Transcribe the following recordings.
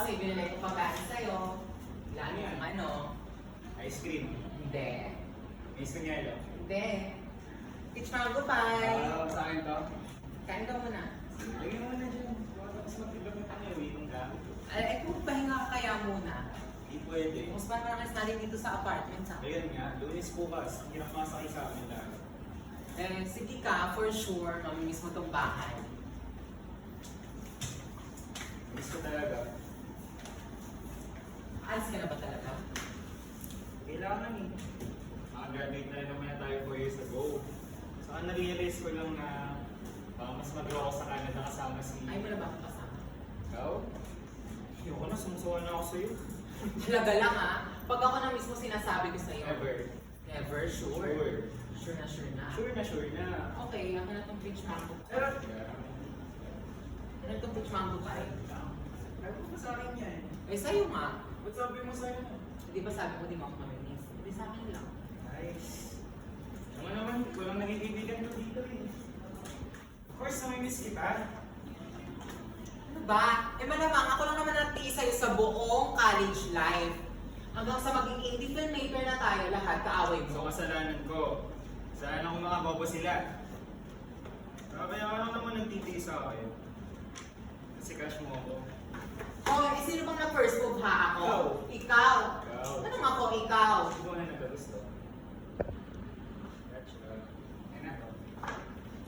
kasi binili ko pagkain sa'yo. Ano yan? Ano? Ice cream. Hindi. Miss ko niya, Hindi. Peach mango pie. sa akin to? Kain ka muna. Lagyan mo na dyan. Mas matibag na tayo, waiting ka. Ay, kung pahinga ka kaya muna. Hindi pwede. Mas ba naman natin dito sa apartment sa Ayan nga, Lunes bukas. Hirap masakay sa amin lahat. Eh, sige ka, for sure, mamimiss mo tong bahay. Miss ko talaga. Alis ka na ba talaga? Kailangan eh. Makagraduate na rin naman na tayo 4 years ago. Saka na-realize ko lang na mas magawa ko sa Canada kasama si... Ay mo na ba ako kasama? Ikaw? Ayoko na, sumusuwa na ako sa'yo. Talaga lang ah. Pag ako na mismo sinasabi ko sa'yo. Never. Never? Sure? Sure. Sure na, sure na. Sure na, sure na. Okay, ako na tong peach mango. Sarap. Ano itong peach mango pie? Ano ba sa akin yan? Eh, sa'yo nga. Ba't sabi mo sa'yo na? Di ba sabi ko di mo ako mamimiss? Di sa akin lang. Nice. Ano naman, walang naging kaibigan ko dito eh. Of course, namimiss kita. Ano ba? Eh malamang ako lang naman nagtiis sa'yo sa buong college life. Hanggang sa maging indie filmmaker na tayo lahat, kaaway So, mo. kasalanan ko. Sana kung makabobo sila. Kaya ako lang naman nagtitiis sa akin. Kasi crush mo ako. Oh, eh sino bang na-first move ha ako? Ikaw. Ikaw. Ikaw. Anong ako ikaw? Ikaw na nagkagusto. Gotcha. Yan na to.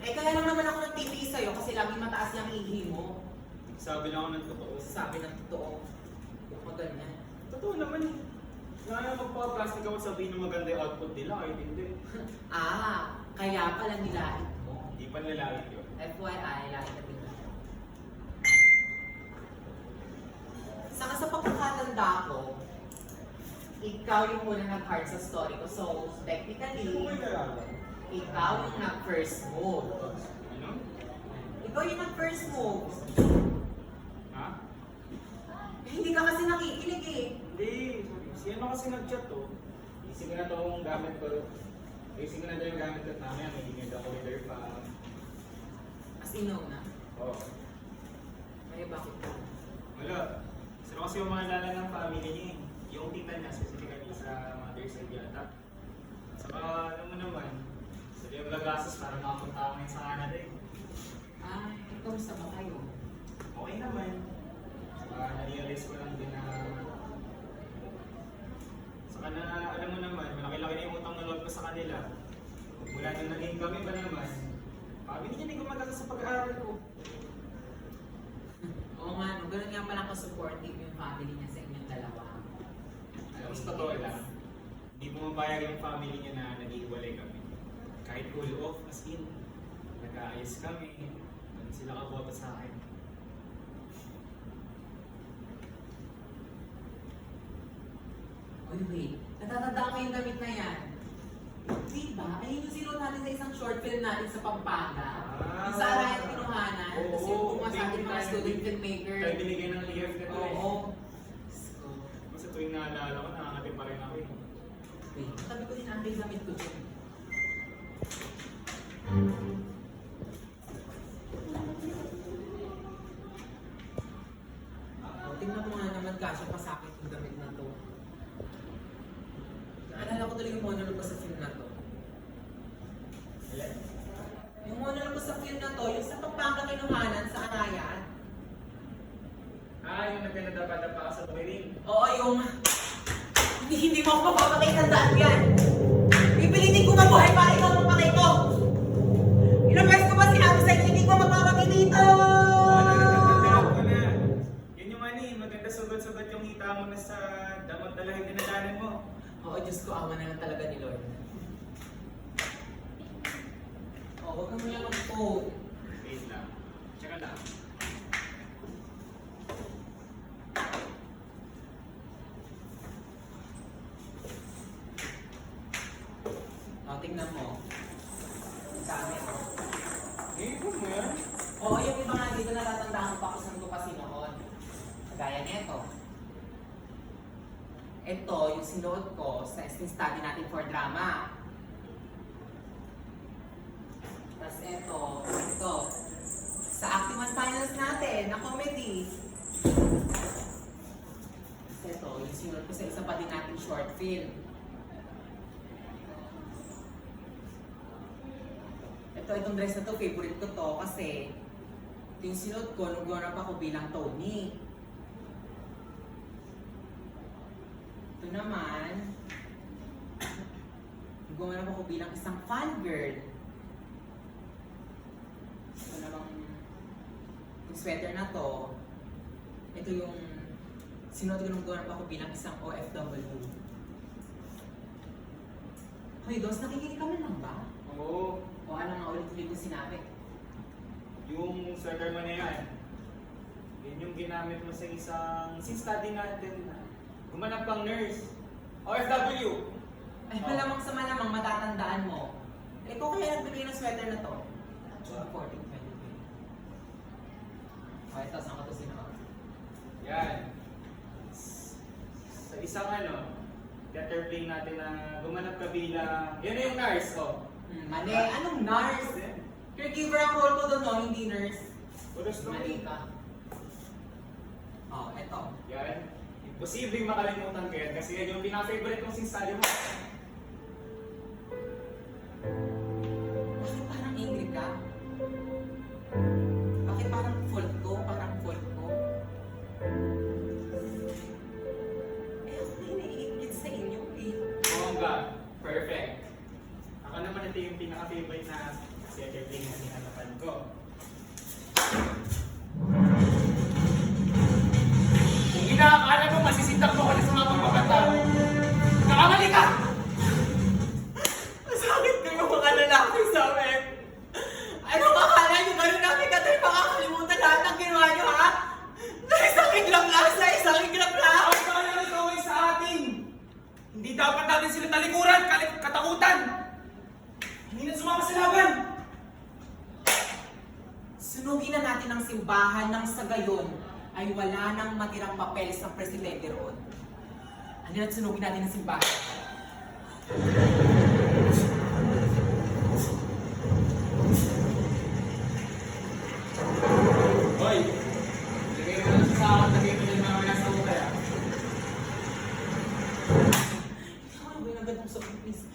Eh kaya lang naman ako nagtitiis sa'yo kasi laging mataas yung ihi mo. Sabi na ako ng totoo. Sabi ng totoo. Huwag mo ganyan. Totoo naman eh. Nga magpaplastic ako sabihin na maganda yung output nila kahit hindi. Ah, kaya pala nilait mo. Hindi pa nilalait yun. FYI, lait na din. Saka sa pagkakatanda ko, ikaw yung muna nag-heart sa story ko. So, technically, ikaw yung nag-first move. Ano? Ikaw yung nag-first move. Ha? Eh, hindi ka kasi nakikinig eh. Hindi. Si ano kasi nag-chat to. Isip ko na itong gamit ko. Isip ko na ito yung gamit ko. Mamaya may ingay ako with their fam. As in, no na. Oo. Kaya bakit ka? Wala. Sino kasi yung mga lala ng family niya eh. Yung tita niya specifically sa mother side yata. Saka ano mo naman. Sila yung gagastos para makapunta ako ngayon sa Canada eh. Ay, kamusta ba kayo? Okay naman. Saka na-realize ko lang din na saka na alam mo naman, malaki-laki na yung utang na loob ko sa kanila. Mula nung naging kami ba naman, hindi niya gumagasa sa pag-aaral ko. Oo nga, no, ganun nga palang ka-supportive yung family niya sa inyong dalawa. Alam mo, sa totoo lang, hindi pumapayag yung family niya na nag-iwalay kami. Kahit cool off, as in, nag-aayos kami, hindi sila kaboto sa akin. Uy, wait. Natatandaan ko yung damit na yan. Diba? Ayun yung sinuot natin sa isang short film natin sa Pampanga. Yung sa Arayat Pinuhanan. Tapos yung pumunta sa ating mga student filmmaker. Tayo binigay ng EF na to eh. Oo. Kasi tuwing naalala ko, nakakatid pa rin ako eh. Wait, sabi ko din ang damit ko dyan. Tingnan mo nga naman kasya pa sa akin yung damit na to. Naalala ko tuloy yung monologue ko sa film na to. Ayan. Yung monologue ko sa film na to, yung sa Pampanga Kinuhanan sa Arayat. Yung nagkanadapa-dapa ka sa tuwiring. Oo, yung... Hindi mo ako mapapatay, tandaan yan. Pipilitin ko mabuhay para ikaw mapatay ko. Ilang beses ko ba sinabi sa'yo, hindi ko mapapatay dito? Yun yung maganda sugat-sugat yung hita mo na sa damot dalahin dinadanan mo. Oo, Diyos ko, awa na lang talaga ni Lord. Oo, huwag ka muna mag-quote. Wait lang. Tsaka lang. O, tingnan mo. Dami. Ipon mo yan? Oo, yung iba nga dito natatandaan ko pa kung saan ko pa sinuot. Kagaya nito. Ito, yung sinuot ko sa study natin for drama. Tapos ito, sa acting one finals natin, na comedy. yung sinunod ko sa isa pa din nating short film. Itong dress na to, favorite ko to kasi ito yung sinunod ko nung grown up ako bilang Tony. Ito naman, nung grown up ako bilang isang fan girl. Ito namang yung sweater na to, ito yung sinuot ko nung grown up ako bilang isang OFW. Hoy, Dos, nakikinig ka man lang ba? Oo. O ano nga ulit-ulit yung sinabi? Yung sweater mo na yan, yun yung ginamit mo sa isang study natin na gumanap pang nurse. OFW! Ay, malamang sa malamang matatandaan mo. Eh, kung kaya nagbigay ng sweater na to? June 14, 2020. O, ito, saan ko ito sinuot? Yan. Sa isang theater play natin na gumanap ka bilang, yun na yung nurse, oh. Mali. Anong nurse? Caregiver ang role ko doon, no? Hindi nurse. Pulos to. Mali ka. O, ito. Yan. Imposibleng makalimutan ko yan kasi yan yung pinaka-favorite kong sinsali mo. Bakit parang angry ka? Bakit parang fault ko? Parang fault ko? Eh, ako na iniigit sa inyo eh. Bongga. Perfect. Ako naman ito yung pinaka-favorite na theater play na sinanapan ko. Kung inaakala mo masisintang mo ka sa mga pagpapata, nakamali ka! Masakit kayo mga lalaki sa amin. Anong akala nyo gano'n namin ka tayo makakalimutan lahat ng ginawa nyo, ha? Sa isang iglap lang, sa isang iglap lang! Ang kaya na gawin sa atin! Hindi dapat natin sila talikuran, katakutan! Hindi na sumama sa laban! Sunugin na natin ang simbahan ng sa gayon ay wala nang matirang papeles ng presidente roon. Ano na't sunugin natin ang simbahan? Hoy! Lagay mo lang sa akin, lagay mo lang mga nasa ukay, ha? Hindi ako yung kinagat ng zombie, please.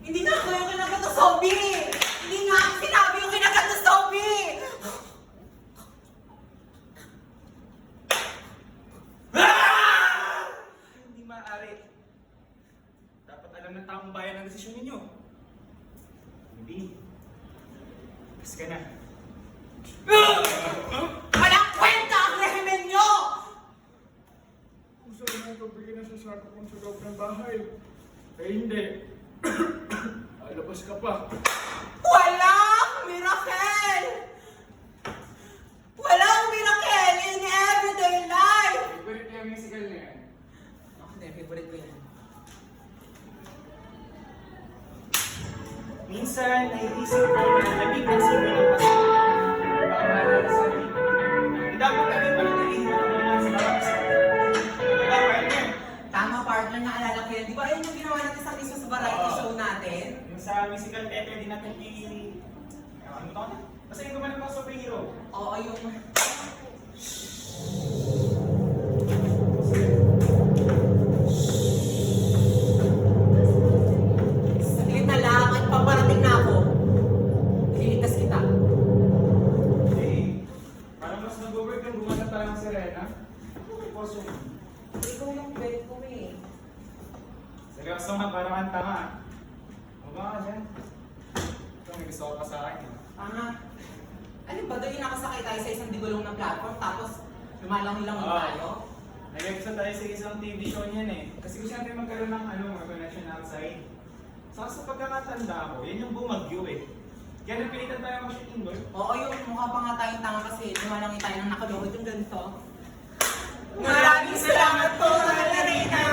Hindi na ako yung kinagat ng zombie! Hindi nga ako sinabi yung kinagat ng zombie! Hindi maaari. Dapat alam ng taong bayan ang desisyon ninyo. Hindi. Kas ka na. Walang kwenta ang rehimen nyo! Kung saan mo gabigyan na sa sakop sa loob ng bahay? Eh hindi. Alabas ka pa. Walang miracle! Walang miracle in everyday life! Favorite yung musical na yan. Ako din, favorite ko yan. Minsan, naiisip ko na lamig ng sino ng pasin. Pagmahal sa akin. Dapat natin panatilihin ang mga sa bawat isa. Diba, partner? Tama, partner, naalala ko yan. Di ba ayun yung ginawa natin sa mismo sa variety show natin? Yung sa musical theater din natin ano to na? Basta yung gumanap ng superhero. Oo, yung... Saglit na lang at paparating na ako. Ililigtas kita. Eh, parang mas nag-work yung gumanap tayo ng sirena. Ano may poso mo? Ikaw yung bet ko eh. Seryoso nga, parang ang tanga. Mababa ka dyan. Ito, may gusto ko pa sa akin. Tama. Ano ba doon yung nakasakay tayo sa isang digulong na platform tapos lumalang-lang tayo? Nag-episode tayo sa isang TV show niyan eh. Kasi gusto natin magkaroon ng more connection outside. Saka sa pagkakatanda ko, yan yung bumagyo eh. Kaya napilitan tayo mag-shooting doon. Oo, yung mukha pa nga tayong tanga kasi lumalang tayo ng nakalungod yung ganito. Maraming salamat po, Tata Reyna!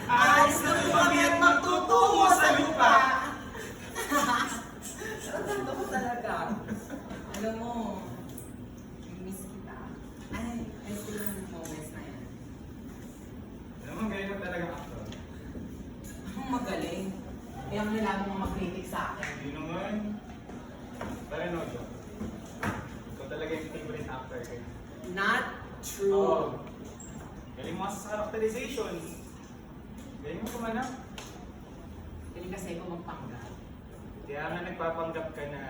Alis na po kami at magtutungo sa lupa! Sarap ko talaga. Alam mo, miss kita. Ay, still yung moments na yan. Alam mo, ganyan ka talaga actor. Ang magaling. Kaya mo nila mga mag-critic sa akin. Hindi naman. Pero no joke. Ikaw talaga yung favorite actor ko. Not true. Oo. Galing mo kasi sa characterizations. Galing mo kumanap. Hindi kasi ako magpanggap. Kaya nga nagpapanggap ka na,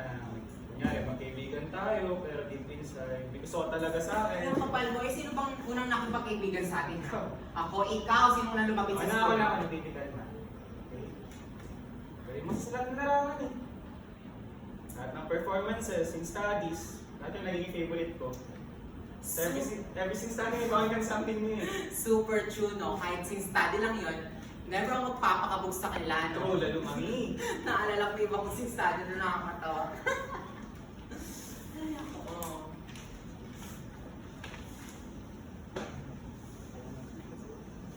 kunyari, magkaibigan tayo, pero deep inside, may gusto ka talaga sa akin. Ano kapal mo? Sino bang unang nakipag-kaibigan sa akin? Ako, ikaw, sino unang lumapit sa Wala school? ako, nagtitigan na. Okay? Galing mo sa lahat ng larangan eh. Lahat ng performances, in studies, lahat yung naging favorite ko. So, every since study, may bakit kang something new eh. Super true, no? Kahit since study lang yun, never ako magpapakabog sa kanila, True, no? lalo mami. Naalala ko iba ko since study na nakakatawa. Ay, ako.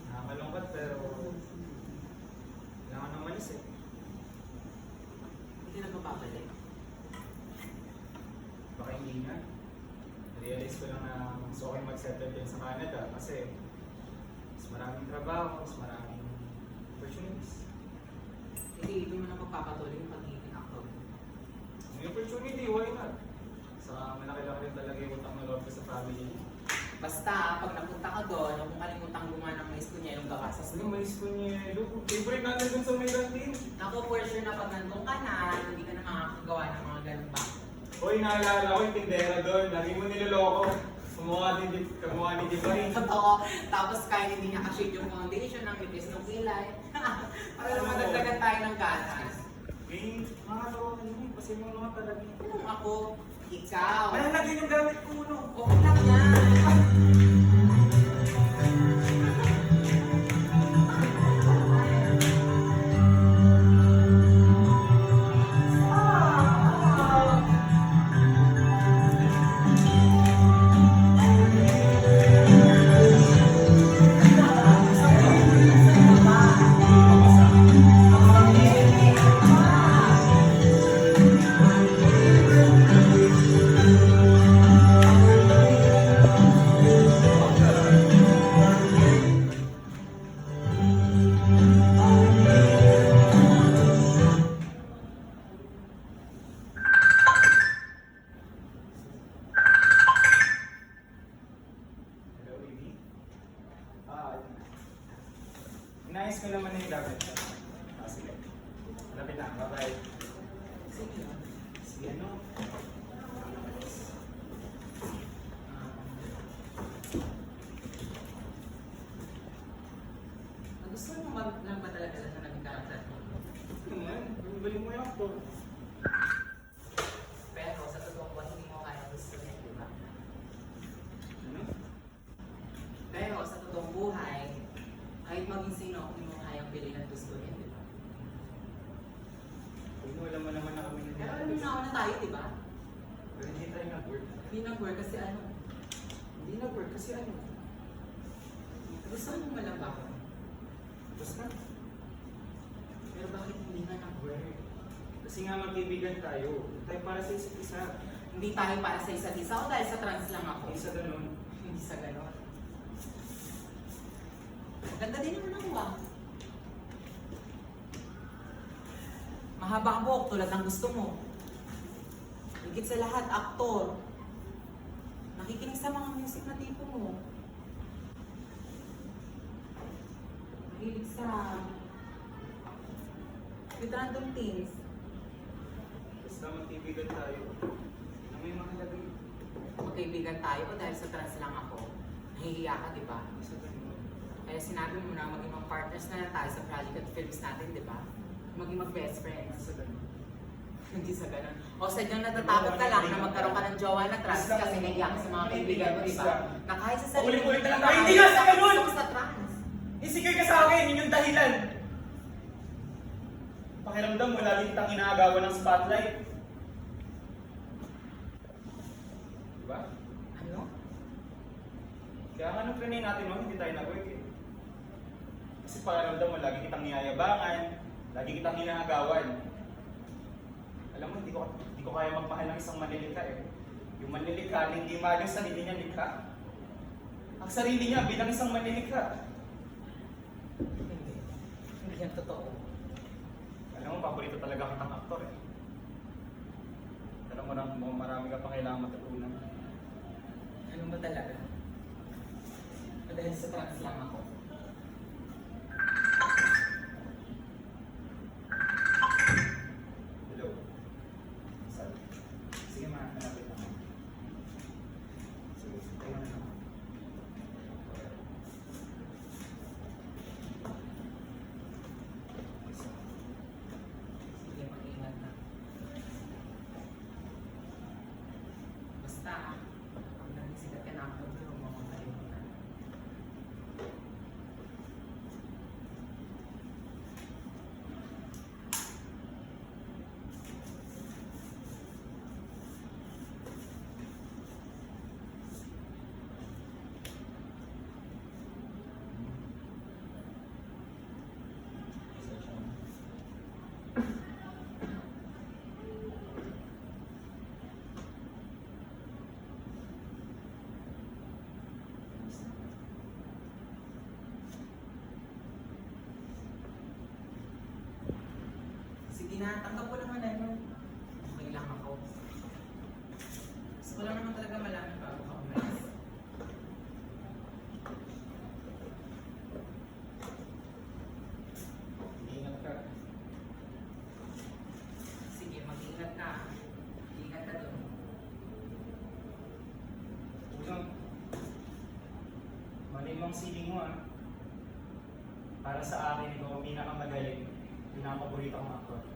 Nakakalungkot pero kailangan ng malis eh. Hindi na mapapalik. Baka hindi nga. Realize ko lang na gusto ko yung mag-settle din sa Canada kasi mas maraming trabaho, mas maraming opportunities. Hindi mo na magpapatuloy yung pagiging actor. May opportunity, why not? Sa malaki-laki rin talaga yung utang na loob ko sa family. Basta, pag napunta ka doon, huwag mong kalimutang gumawa ng mais ko niya yung gawa sa Ano, snow. mais ko niya. Favorite natin dun sa may canteen. Ako, for sure na pag nandun ka na, hindi ka na makakagawa ng mga ganun pa. Hoy, naalala ko yung tindera doon. Lagi mo niloloko. Kumuha ni Divine. Totoo. Tapos kahit hindi niya ka-shade yung foundation, ang nipis ng kilay. Para naman dagdagan tayo ng gatas. May mga tawa ka yun eh. Kasi mga talaga. Anong ako? Ikaw. Malalagyan yung gamit ko, no? Okay lang yan. Hello, baby. Inayos ko naman na yung gamit. Sige. Malapit na. Bye-bye. Sige. Si ano? Gusto mo lang ba talaga na naging karakter mo? Naman, galing mo yung actor. Pero sa totoong buhay, hindi mo kaya gusto niya, di ba? Ano? Pero sa totoong buhay, kahit maging sino, hindi mo kayang bilhin at gusto niya, di ba? Kung wala mo naman na kami na Pero alam mo na tayo, di ba? Pero hindi tayo nag-work. Hindi nag-work kasi ano, Hindi nag-work kasi ano? gusto mo malabak. Basta. Pero bakit hindi nga nag-work? Kasi nga magkaibigan tayo. Tayo para sa isa't isa. Hindi tayo para sa isa't isa o dahil sa trans lang ako? Hindi sa ganun. Hindi sa ganon. Maganda din naman ako ah. Mahaba ang buhok tulad ng gusto mo. Higit sa lahat, aktor. Nakikinig sa mga music na tipo mo. Mahilig sa with random things. Basta magkaibigan tayo. Ano may mahalaga yun? Magkaibigan tayo o dahil sa trans lang ako. Nahihiya ka, di ba? Hindi sa ganun. Kaya sinabi mo na maging mag-partners na lang tayo sa project at films natin, di ba? Maging mag-best friends. Sa ganun. Hindi sa ganun. O sadyang natatakot ka lang na magkaroon ka ng jowa na trans kasi nahiya ka sa mga kaibigan mo, di ba? Na kahit sa sarili Ulit-ulit na lang mo, tayo. Hindi nga sa ganun! gusto ko sa trans. Insecure ka sa akin, yun yung dahilan. Pakiramdam mo, lagi kitang inaagawan ng spotlight. Diba? Ano? Kaya nga nung training natin noon, hindi tayo nag-work eh. Kasi pakiramdam mo, lagi kitang niyayabangan, lagi kitang inaagawan. Alam mo, hindi ko kaya magmahal ng isang manlilikha eh. Yung manlilikha, hindi mahal yung sarili niya likha. Ang sarili niya bilang isang manlilikha. Hindi. Hindi yan totoo. Alam mo, paborito talaga kitang aktor eh. Alam mo na, marami ka pa kailangan matutunan. Ano ba talaga? O dahil dahil sa trans lang ako. Hello. Sorry. Sige, malapit lang ako. Sige, tayo na lang. Sige, mag-ingat na. Basta, pag nagsikat ka na ako, huwag mo akong kalimutan. Sige na, tanggap ko naman ano. Okay lang ako. Gusto ko lang naman talaga malaman bago ka umalis. Ingat ka. Sige, mag-ingat ka. Ingat ka doon. Unang, malimang siling mo ah. Para sa akin, ikaw ang pinakamagaling, pinakapaborito kong aktor.